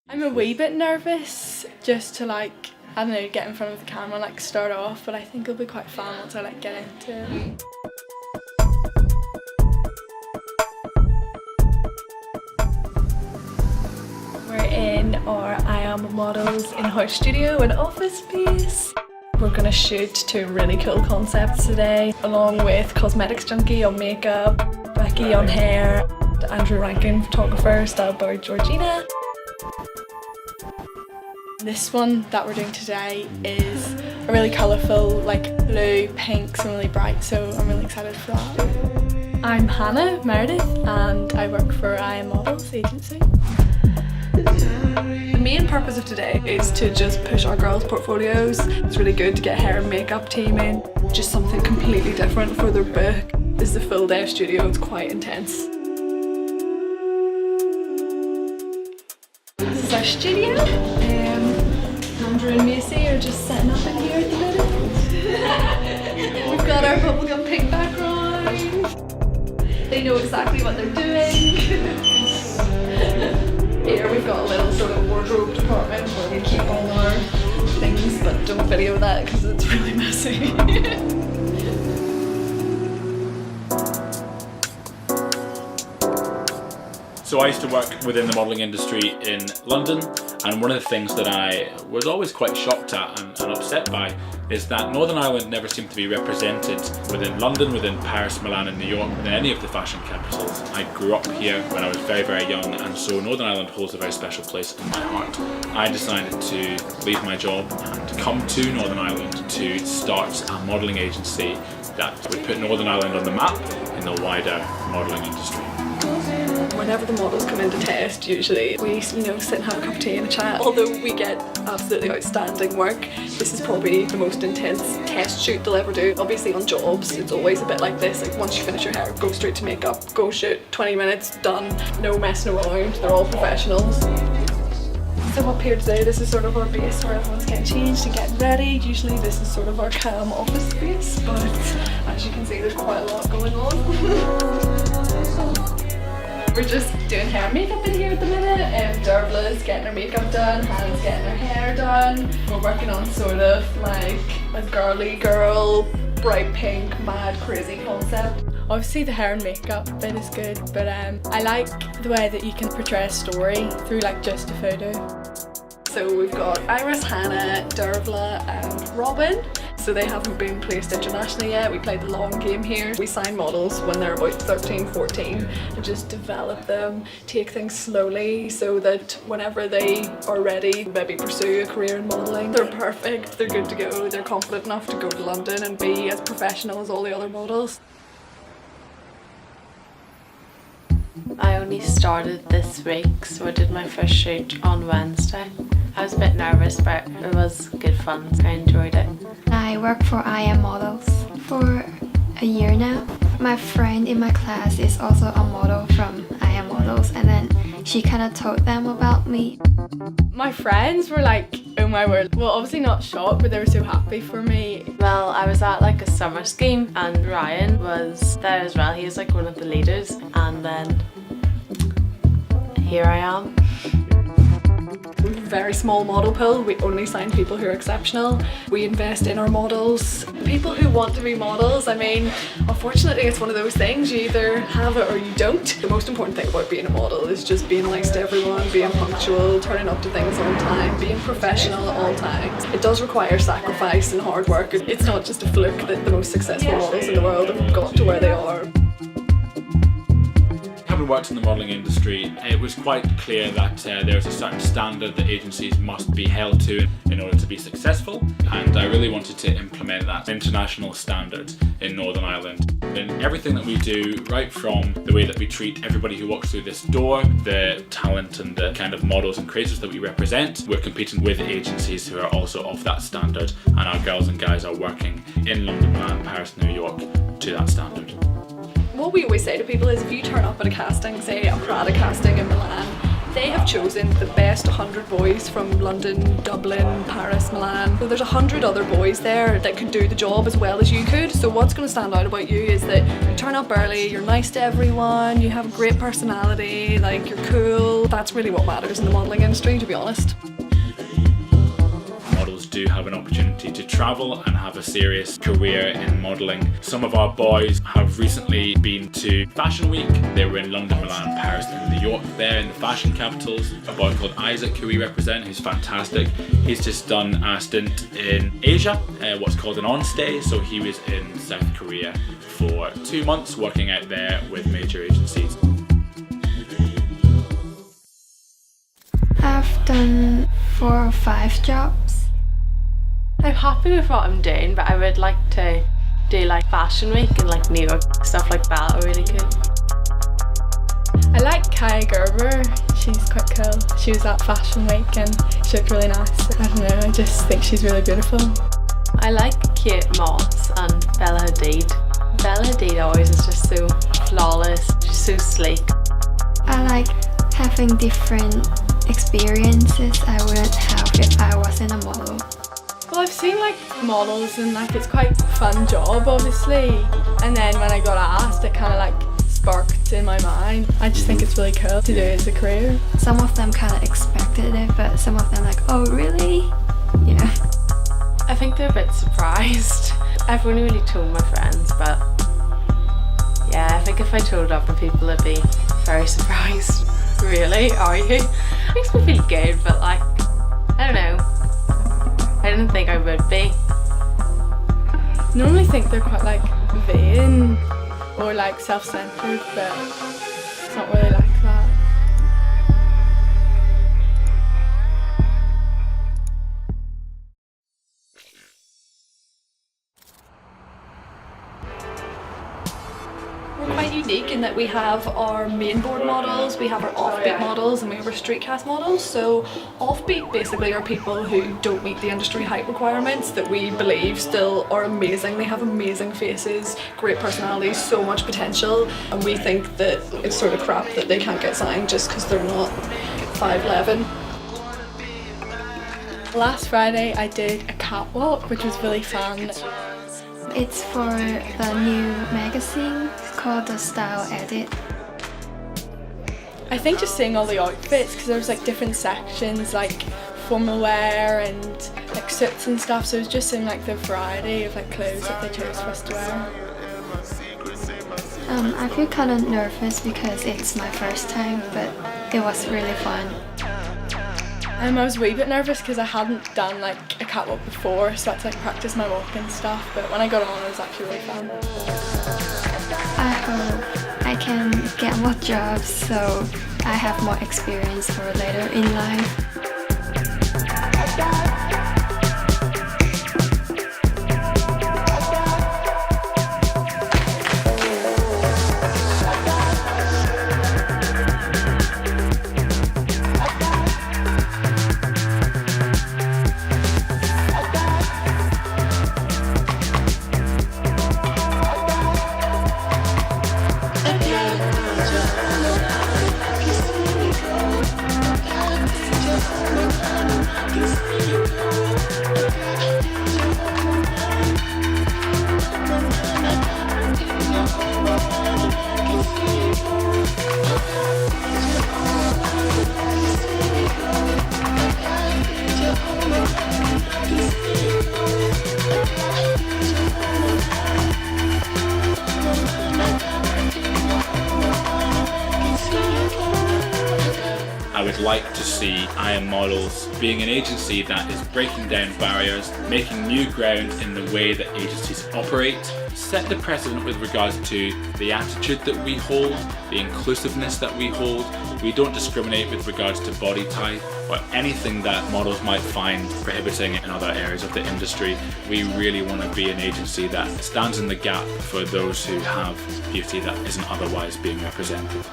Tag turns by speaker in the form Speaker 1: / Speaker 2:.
Speaker 1: I'm a wee bit nervous just to I don't know, get in front of the camera and start off, but I think it'll be quite fun once I get into it. We're in our IAM Models in-house studio and office space. We're going to shoot 2 really cool concepts today, along with Cosmetics Junkie on makeup, Becky on hair, Andrew Rankin, photographer, styled by Georgina. This one that we're doing today is a really colourful, blue, pink, and really bright, so I'm really excited for that. I'm Hannah Meredith and I work for IAM Models agency. The main purpose of today is to just push our girls' portfolios. It's really good to get hair and makeup team in, just something completely different for their book. This is a full day of studio, it's quite intense. This is our studio. Andrew and Macy are just setting up in here at the minute. We've got our bubblegum pink background. They know exactly what they're doing. Here we've got a little sort of wardrobe department where we keep all our things, but don't video that because it's really messy.
Speaker 2: So I used to work within the modelling industry in London, and one of the things that I was always quite shocked at and upset by is that Northern Ireland never seemed to be represented within London, within Paris, Milan and New York, within any of the fashion capitals. I grew up here when I was very, very young, and so Northern Ireland holds a very special place in my heart. I decided to leave my job and come to Northern Ireland to start a modelling agency that would put Northern Ireland on the map in the wider modelling industry.
Speaker 1: Whenever the models come into test, usually we sit and have a cup of tea and a chat. Although we get absolutely outstanding work, this is probably the most intense test shoot they'll ever do. Obviously on jobs, it's always a bit like this. Once you finish your hair, go straight to makeup, go shoot, 20 minutes, done, no messing around. They're all professionals. So up here today, this is sort of our base where everyone's getting changed and getting ready. Usually this is sort of our calm office space, but as you can see, there's quite a lot going on. We're just doing hair and makeup in here at the minute. Dervla's getting her makeup done, Hannah's getting her hair done. We're working on sort of a girly girl, bright pink, mad, crazy concept. Obviously the hair and makeup bit is good, but I like the way that you can portray a story through just a photo. So we've got Iris, Hannah, Dervla and Robin. So they haven't been placed internationally yet. We played the long game here. We sign models when they're about 13, 14 and just develop them, take things slowly so that whenever they are ready, maybe pursue a career in modelling, they're perfect, they're good to go, they're confident enough to go to London and be as professional as all the other models.
Speaker 3: I only started this week, so I did my first shoot on Wednesday. I was a bit nervous, but it was good fun. I enjoyed it.
Speaker 4: I work for IAM Models for a year now. My friend in my class is also a model from IAM Models, and then she kind of told them about me.
Speaker 1: My friends were like, oh my word. Well, obviously not shocked, but they were so happy for me.
Speaker 3: Well, I was at a summer scheme and Ryan was there as well. He was one of the leaders, and then here I am.
Speaker 1: We have a very small model pool. We only sign people who are exceptional. We invest in our models. People who want to be models, unfortunately it's one of those things, you either have it or you don't. The most important thing about being a model is just being nice to everyone, being punctual, turning up to things on time, being professional at all times. It does require sacrifice and hard work. It's not just a fluke that the most successful models in the world have got to where they are.
Speaker 2: Having worked in the modelling industry, it was quite clear that there's a certain standard that agencies must be held to in order to be successful, and I really wanted to implement that international standard in Northern Ireland. In everything that we do, right from the way that we treat everybody who walks through this door, the talent and the kind of models and creators that we represent, we're competing with agencies who are also of that standard, and our girls and guys are working in London, Milan, Paris, New York to that standard.
Speaker 1: What we always say to people is if you turn up at a casting, say a Prada casting in Milan, They have chosen the best 100 boys from London, Dublin, Paris, Milan. So there's 100 other boys there that could do the job as well as you could. So what's going to stand out about you is that you turn up early, you're nice to everyone, you have a great personality, like you're cool. That's really what matters in the modelling industry, to be honest.
Speaker 2: Models do have an opportunity to travel and have a serious career in modelling. Some of our boys have recently been to Fashion Week. They were in London, Milan, Paris and New York there in the fashion capitals. A boy called Isaac, who we represent, who's fantastic. He's just done a stint in Asia, what's called an on-stay. So he was in South Korea for 2 months working out there with major agencies.
Speaker 4: I've done 4 or 5 jobs.
Speaker 3: I'm happy with what I'm doing, but I would like to do like Fashion Week and like New York, stuff like that are really cool.
Speaker 5: I like Kaya Gerber, she's quite cool. She was at Fashion Week and she looked really nice. I don't know, I just think she's really beautiful.
Speaker 3: I like Kate Moss and Bella Hadid. Bella Hadid always is just so flawless, she's so sleek.
Speaker 4: I like having different experiences I wouldn't have if I was in a model.
Speaker 5: Well, I've seen like models and like it's quite a fun job obviously, and then when I got asked it kind of like sparked in my mind. I just think it's really cool to do it as a career.
Speaker 4: Some of them kind of expected it, but some of them like, oh really? Yeah.
Speaker 3: I think they're a bit surprised. I've only really told my friends, but yeah, I think if I told other people they'd be very surprised. Really? Are you? It makes me feel good, but like, I don't know. I didn't think I would be.
Speaker 5: I normally think they're quite like vain or like self-centered, but it's not really like that.
Speaker 1: We're quite unique in that we have our main board models, we have our offbeat models and we have our street cast models. So offbeat basically are people who don't meet the industry height requirements that we believe still are amazing. They have amazing faces, great personalities, so much potential, and we think that it's sort of crap that they can't get signed just because they're not 5'11".
Speaker 5: Last Friday I did a catwalk which was really fun.
Speaker 4: It's for the new magazine called The Style Edit.
Speaker 5: I think just seeing all the outfits, because there was like different sections like formal wear and like suits and stuff, so it was just seeing like the variety of like clothes that they chose for us to wear.
Speaker 4: I feel kind of nervous because it's my first time, but it was really fun.
Speaker 5: I was a wee bit nervous because I hadn't done like a catwalk before, so I had to like practice my walk and stuff, but when I got on it was actually really fun.
Speaker 4: I hope I can get more jobs so I have more experience for later in life.
Speaker 2: I would like to see IAM Models being an agency that is breaking down barriers, making new ground in the way that agencies operate, set the precedent with regards to the attitude that we hold, the inclusiveness that we hold. We don't discriminate with regards to body type or anything that models might find prohibiting in other areas of the industry. We really want to be an agency that stands in the gap for those who have beauty that isn't otherwise being represented.